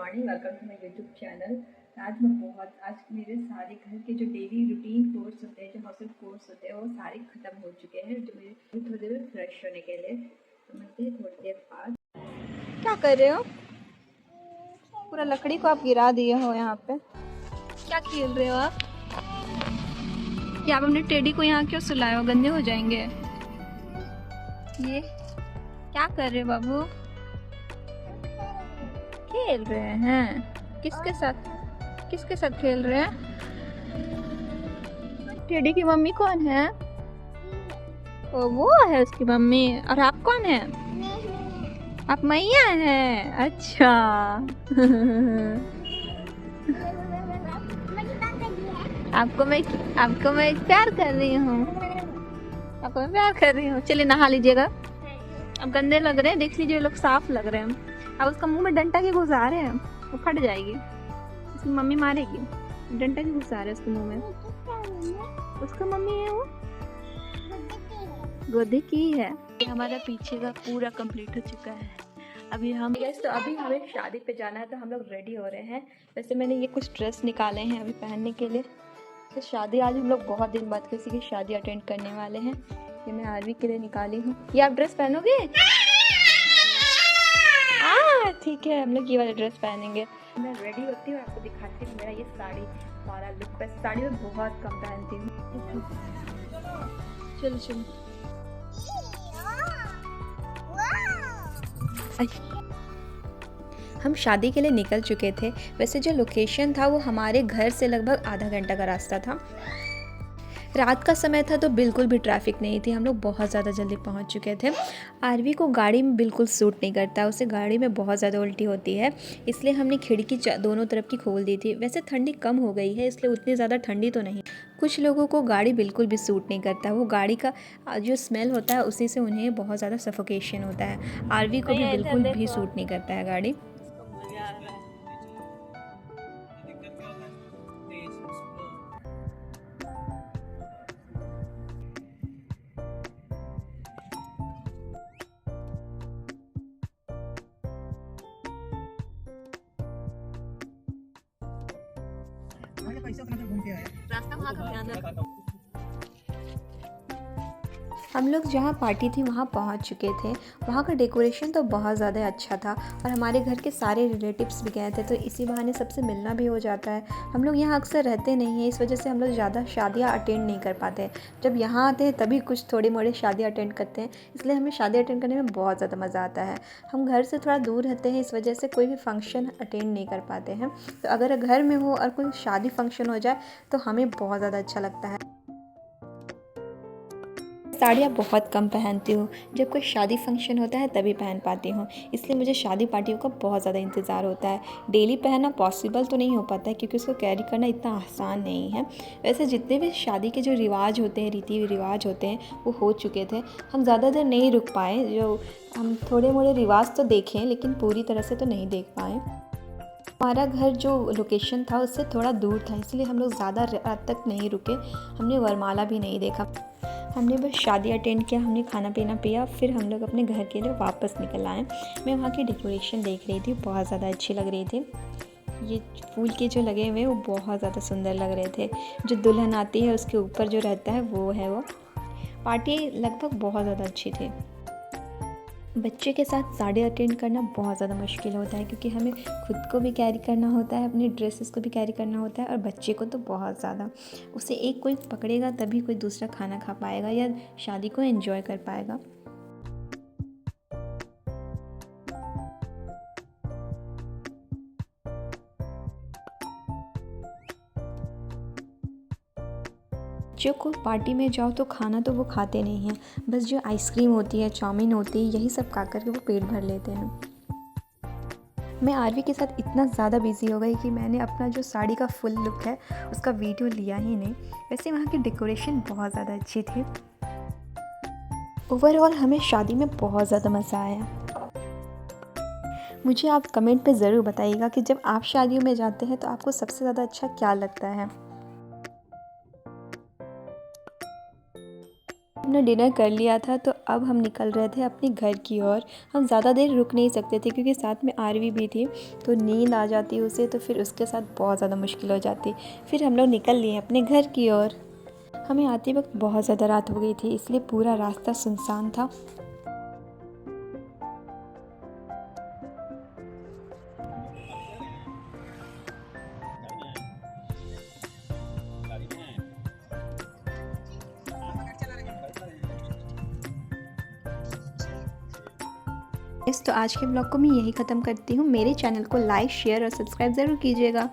Morning, welcome to my YouTube channel. आज मेरे सारे घर के जो डेली रूटीन कोर्स होते हैं, जो हाउस कोर्स होते हैं, वो सारे ख़त्म हो चुके हैं। जो मेरे थोड़ी देर में फ्रेश होने के लिए तो मिलते हैं थोड़ी देर बाद। क्या कर रहे हो? पूरा लकड़ी को आप गिरा दिए हो। यहाँ पे क्या खेल रहे हो आप? ये आप अपने टेडी को यहाँ क्यों सुलाए हो? गंदे हो जाएंगे। ये क्या कर रहे हो बाबू? खेल रहे हैं? किसके साथ खेल रहे हैं? टेडी की मम्मी कौन है? वो है उसकी मम्मी। और आप कौन है? आप मैया हैं? अच्छा। आपको मैं प्यार कर रही हूँ। चलिए नहा लीजिएगा। अब गंदे लग रहे हैं, देख लीजिए, लोग साफ लग रहे हैं। अब उसका मुंह में डंडा के घुसा रहे हैं, वो फट जाएगी, उसकी मम्मी मारेगी। डंडा के घुसा रहे हैं उसके मुंह में। उसका मम्मी है वो, गोदी की है। हमारा पीछे का पूरा कंप्लीट हो चुका है। अभी हमें शादी पे जाना है, तो हम लोग रेडी हो रहे हैं। वैसे मैंने ये कुछ ड्रेस निकाले हैं अभी पहनने के लिए। तो शादी आज हम लोग बहुत दिन बाद किसी की शादी अटेंड करने वाले हैं। ये मैं आरवी के लिए निकाली हूँ। ये आप ड्रेस पहनोगे? ठीक है, हम लोग ये वाला ड्रेस पहनेंगे। मैं रेडी होती हूँ, आपको दिखाती हूँ मेरा ये साड़ी वाला लुक। वैसे साड़ी में बहुत कम पहनती हूँ। चलो हम शादी के लिए निकल चुके थे। वैसे जो लोकेशन था वो हमारे घर से लगभग आधा घंटा का रास्ता था। रात का समय था तो बिल्कुल भी ट्रैफिक नहीं थी। हम लोग बहुत ज़्यादा जल्दी पहुंच चुके थे। आरवी को गाड़ी में बिल्कुल सूट नहीं करता, उसे गाड़ी में बहुत ज़्यादा उल्टी होती है, इसलिए हमने खिड़की दोनों तरफ की खोल दी थी। वैसे ठंडी कम हो गई है, इसलिए उतनी ज़्यादा ठंडी तो नहीं। कुछ लोगों को गाड़ी बिल्कुल भी सूट नहीं करता, वो गाड़ी का जो स्मेल होता है उसी से उन्हें बहुत ज़्यादा सफोकेशन होता है। आरवी को भी बिल्कुल भी सूट नहीं करता है गाड़ी। रास्ता वहाँ का ध्यान रखो। हम लोग जहाँ पार्टी थी वहाँ पहुँच चुके थे। वहाँ का डेकोरेशन तो बहुत ज़्यादा अच्छा था और हमारे घर के सारे रिलेटिव्स भी गए थे, तो इसी बहाने सबसे मिलना भी हो जाता है। हम लोग यहाँ अक्सर रहते नहीं हैं, इस वजह से हम लोग ज़्यादा शादियाँ अटेंड नहीं कर पाते। जब यहाँ आते हैं तभी कुछ थोड़ी मोड़ी शादियाँ अटेंड करते हैं, इसलिए हमें शादी अटेंड करने में बहुत ज़्यादा मज़ा आता है। हम घर से थोड़ा दूर रहते हैं, इस वजह से कोई भी फंक्शन अटेंड नहीं कर पाते हैं। तो अगर घर में हो और कोई शादी फंक्शन हो जाए तो हमें बहुत ज़्यादा अच्छा लगता है। साड़ियाँ बहुत कम पहनती हूँ, जब कोई शादी फंक्शन होता है तभी पहन पाती हूँ, इसलिए मुझे शादी पार्टियों का बहुत ज़्यादा इंतज़ार होता है। डेली पहनना पॉसिबल तो नहीं हो पाता है, क्योंकि उसको कैरी करना इतना आसान नहीं है। वैसे जितने भी शादी के जो रिवाज होते हैं, रीति रिवाज होते हैं, वो हो चुके थे। हम ज़्यादा देर नहीं रुक पाए, जो हम थोड़े मोड़े रिवाज तो देखें लेकिन पूरी तरह से तो नहीं देख पाए। हमारा घर जो लोकेशन था उससे थोड़ा दूर था, इसलिए हम लोग ज़्यादा रात तक नहीं रुके। हमने वरमाला भी नहीं देखा, हमने बस शादी अटेंड किया, हमने खाना पीना पिया, फिर हम लोग अपने घर के लिए वापस निकल आए। मैं वहाँ की डेकोरेशन देख रही थी, बहुत ज़्यादा अच्छी लग रही थी। ये फूल के जो लगे हुए वो बहुत ज़्यादा सुंदर लग रहे थे। जो दुल्हन आती है उसके ऊपर जो रहता है वो है वो। पार्टी लगभग बहुत ज़्यादा अच्छी थी। बच्चे के साथ शादी अटेंड करना बहुत ज़्यादा मुश्किल होता है, क्योंकि हमें खुद को भी कैरी करना होता है, अपने ड्रेसेस को भी कैरी करना होता है, और बच्चे को तो बहुत ज़्यादा। उसे एक कोई पकड़ेगा तभी कोई दूसरा खाना खा पाएगा या शादी को एंजॉय कर पाएगा। बच्चों को पार्टी में जाओ तो खाना तो वो खाते नहीं हैं, बस जो आइसक्रीम होती है, चाउमीन होती है, यही सब खा कर के वो पेट भर लेते हैं। मैं आरवी के साथ इतना ज़्यादा बिजी हो गई कि मैंने अपना जो साड़ी का फुल लुक है उसका वीडियो लिया ही नहीं। वैसे वहाँ की डेकोरेशन बहुत ज़्यादा अच्छी थी। ओवरऑल हमें शादी में बहुत ज़्यादा मज़ा आया। मुझे आप कमेंट पे ज़रूर बताइएगा कि जब आप शादियों में जाते हैं तो आपको सबसे ज़्यादा अच्छा क्या लगता है। हमने डिनर कर लिया था तो अब हम निकल रहे थे अपने घर की ओर। हम ज़्यादा देर रुक नहीं सकते थे क्योंकि साथ में आरवी भी थी, तो नींद आ जाती उसे, तो फिर उसके साथ बहुत ज़्यादा मुश्किल हो जाती। फिर हम लोग निकल लिए अपने घर की ओर। हमें आते वक्त बहुत ज़्यादा रात हो गई थी, इसलिए पूरा रास्ता सुनसान था। तो आज के ब्लॉग को मैं यही ख़त्म करती हूँ। मेरे चैनल को लाइक, शेयर और सब्सक्राइब ज़रूर कीजिएगा।